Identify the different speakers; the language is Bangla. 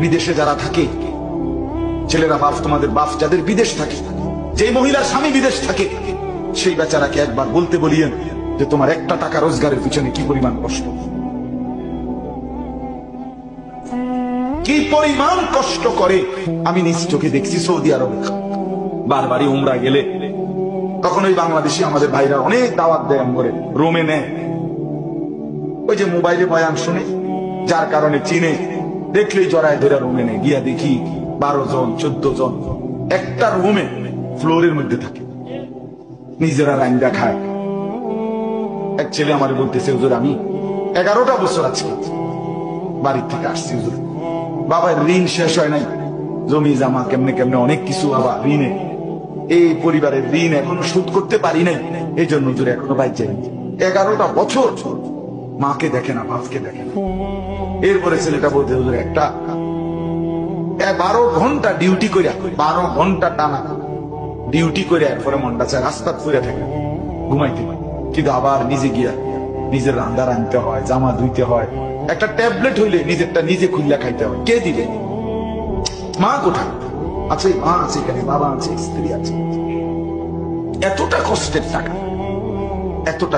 Speaker 1: বিদেশে যারা থাকে, ছেলেরা বাপ, তোমাদের বাপ যাদের বিদেশ থাকে, যে মহিলার স্বামী বিদেশ থাকে, সেই বেচারাকে একবার বলতে বলিয়েন যে তোমার একটা টাকা রোজগারের পিছনে কি পরিমাণ কষ্ট, কি পরিমাণ কষ্ট করে। আমি নিজ চোখে দেখছি সৌদি আরবে বারবারই উমরা গেলে, তখন ওই বাংলাদেশি আমাদের ভাইরা অনেক দাওয়াত দেয় করে রুমে নেয়। ওই যে মোবাইলে বয়ান শুনে, যার কারণে চিনে, দেখলেই জড়ায় ধরে রুমে নেয়। গিয়া দেখি 12 জন 14 জন একটা রুমে ফ্লোরের মধ্যে থাকে, নিজেরা রান্না খায়। এক ছেলে আমার বলতেছে, হুজুর আমি 11টা বছর আজকে বাড়ির থেকে আসছি হুজুর, বাবার ঋণ শেষ হয় নাই, জমি জামা কেমনে কেমনে অনেক কিছু, বাবা ঋণে, এই পরিবারের ঋণ এখনো শোধ করতে পারি নাই, এই জন্য হুজুর এখনো বাইর যাই। 11টা বছর মাকে দেখে না, বাপকে দেখে না। এরপরে ছেলেটা বলতে, হুজুর একটা 12 ঘন্টা ডিউটি করে, 12 ঘন্টা টানা ডিউটি করে এরপরে মনটা চায় রাস্তা ফুরে থাকে, ঘুমাইতে হয়, কিন্তু আবার নিজে গিয়া নিজের রান্না রাঁধতে হয়, জামা ধুইতে হয়, একটা ট্যাবলেট হইলে নিজেরটা নিজে খুললা খাইতে হয়। কে দিবে? মা কোথায় আছে? মা আছে এখানে, বাবা আছে, স্ত্রী আছে। এতটা কষ্টের টাকা, এতটা